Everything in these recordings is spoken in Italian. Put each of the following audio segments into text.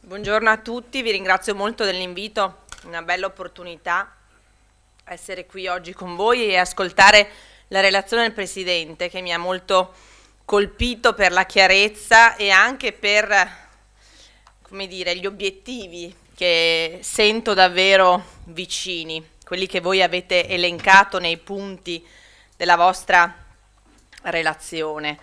Buongiorno a tutti, vi ringrazio molto dell'invito, una bella opportunità essere qui oggi con voi e ascoltare la relazione del Presidente che mi ha molto colpito per la chiarezza e anche per, come dire, gli obiettivi che sento davvero vicini, quelli che voi avete elencato nei punti della vostra relazione.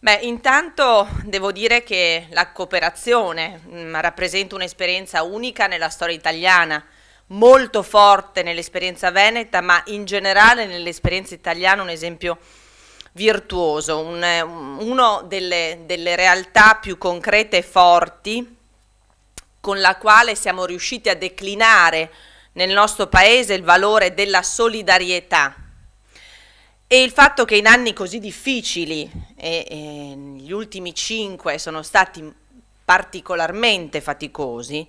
Beh, intanto devo dire che la cooperazione rappresenta un'esperienza unica nella storia italiana, molto forte nell'esperienza veneta, ma in generale nell'esperienza italiana un esempio virtuoso, uno delle realtà più concrete e forti con la quale siamo riusciti a declinare nel nostro paese il valore della solidarietà. E il fatto che in anni così difficili, gli ultimi 5 sono stati particolarmente faticosi,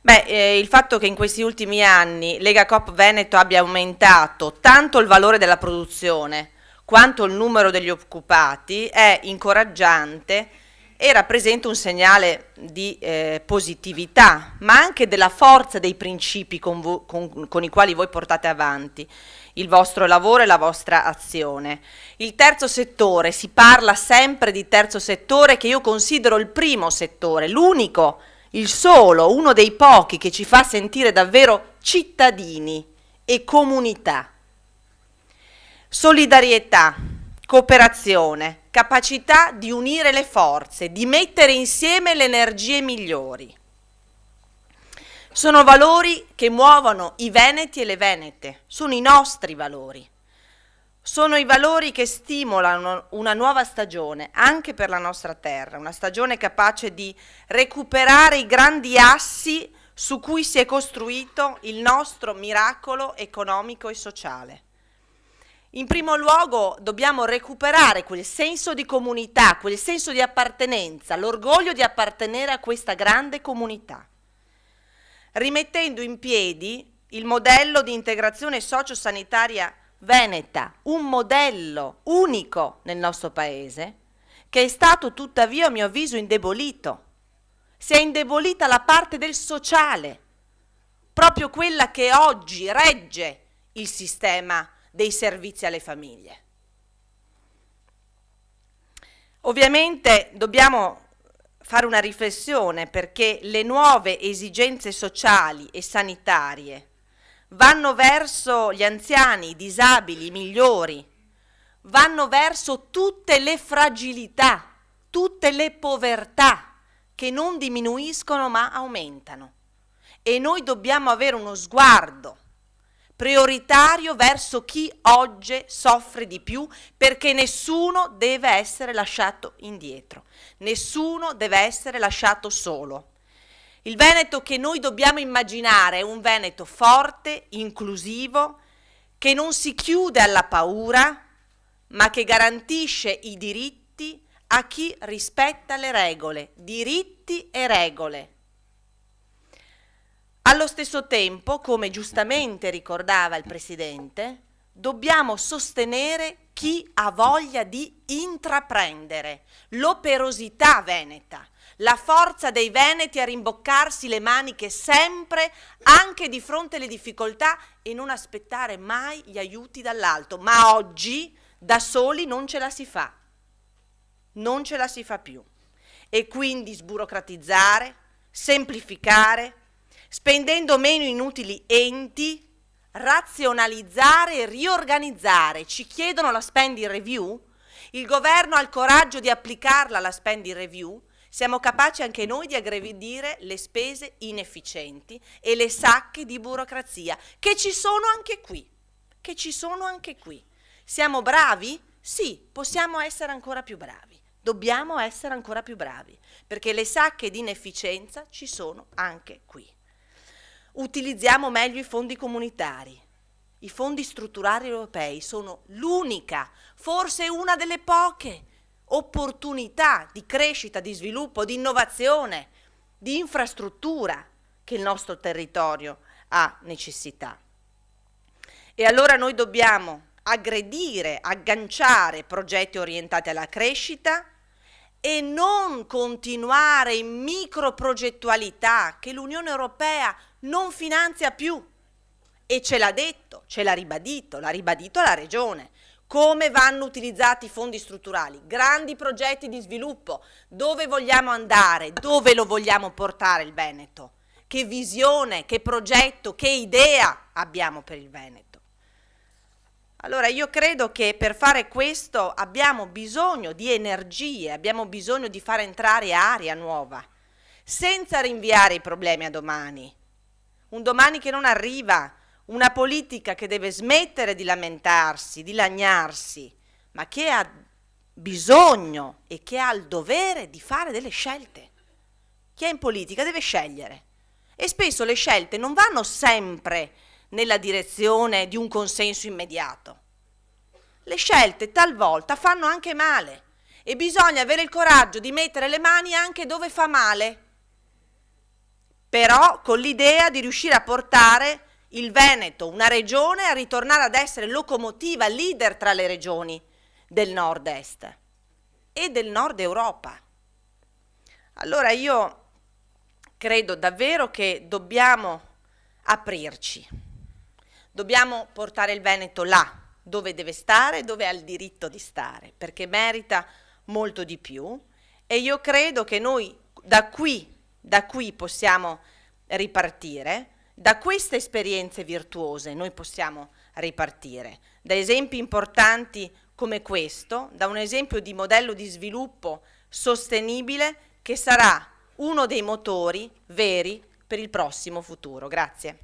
il fatto che in questi ultimi anni Lega Coop Veneto abbia aumentato tanto il valore della produzione quanto il numero degli occupati è incoraggiante e rappresenta un segnale di positività, ma anche della forza dei principi con i quali voi portate avanti il vostro lavoro e la vostra azione. Il terzo settore, si parla sempre di terzo settore che io considero il primo settore, l'unico, il solo, uno dei pochi che ci fa sentire davvero cittadini e comunità. Solidarietà, cooperazione, capacità di unire le forze, di mettere insieme le energie migliori. Sono valori che muovono i veneti e le venete, sono i nostri valori. Sono i valori che stimolano una nuova stagione anche per la nostra terra, una stagione capace di recuperare i grandi assi su cui si è costruito il nostro miracolo economico e sociale. In primo luogo dobbiamo recuperare quel senso di comunità, quel senso di appartenenza, l'orgoglio di appartenere a questa grande comunità, rimettendo in piedi il modello di integrazione sociosanitaria veneta, un modello unico nel nostro paese, che è stato tuttavia, a mio avviso, indebolito. Si è indebolita la parte del sociale, proprio quella che oggi regge il sistema dei servizi alle famiglie. Ovviamente dobbiamo fare una riflessione perché le nuove esigenze sociali e sanitarie vanno verso gli anziani, i disabili, i migliori, vanno verso tutte le fragilità, tutte le povertà che non diminuiscono ma aumentano. E noi dobbiamo avere uno sguardo prioritario verso chi oggi soffre di più, perché nessuno deve essere lasciato indietro, nessuno deve essere lasciato solo. Il Veneto che noi dobbiamo immaginare è un Veneto forte, inclusivo, che non si chiude alla paura, ma che garantisce i diritti a chi rispetta le regole, diritti e regole. Allo stesso tempo, come giustamente ricordava il Presidente, dobbiamo sostenere chi ha voglia di intraprendere, l'operosità veneta, la forza dei veneti a rimboccarsi le maniche sempre, anche di fronte alle difficoltà, e non aspettare mai gli aiuti dall'alto. Ma oggi da soli non ce la si fa, non ce la si fa più. E quindi sburocratizzare, semplificare, spendendo meno inutili enti, razionalizzare e riorganizzare. Ci chiedono la spending review? Il governo ha il coraggio di applicarla la spending review? Siamo capaci anche noi di aggredire le spese inefficienti e le sacche di burocrazia, che ci sono anche qui, che ci sono anche qui. Siamo bravi? Sì, possiamo essere ancora più bravi. Dobbiamo essere ancora più bravi, perché le sacche di inefficienza ci sono anche qui. Utilizziamo meglio i fondi comunitari. I fondi strutturali europei sono l'unica, forse una delle poche opportunità di crescita, di sviluppo, di innovazione, di infrastruttura che il nostro territorio ha necessità. E allora noi dobbiamo aggredire, agganciare progetti orientati alla crescita e non continuare in microprogettualità che l'Unione Europea non finanzia più. E ce l'ha detto, ce l'ha ribadito la Regione. Come vanno utilizzati i fondi strutturali, grandi progetti di sviluppo, dove vogliamo andare, dove lo vogliamo portare il Veneto, che visione, che progetto, che idea abbiamo per il Veneto. Allora io credo che per fare questo abbiamo bisogno di energie, abbiamo bisogno di far entrare aria nuova, senza rinviare i problemi a domani. Un domani che non arriva, una politica che deve smettere di lamentarsi, di lagnarsi, ma che ha bisogno e che ha il dovere di fare delle scelte. Chi è in politica deve scegliere e spesso le scelte non vanno sempre nella direzione di un consenso immediato. Le scelte talvolta fanno anche male e bisogna avere il coraggio di mettere le mani anche dove fa male, però con l'idea di riuscire a portare il Veneto, una regione, a ritornare ad essere locomotiva, leader tra le regioni del nord-est e del nord Europa. Allora io credo davvero che dobbiamo aprirci, dobbiamo portare il Veneto là dove deve stare, dove ha il diritto di stare, perché merita molto di più e io credo che noi da qui possiamo ripartire. Da queste esperienze virtuose noi possiamo ripartire, da esempi importanti come questo, da un esempio di modello di sviluppo sostenibile che sarà uno dei motori veri per il prossimo futuro. Grazie.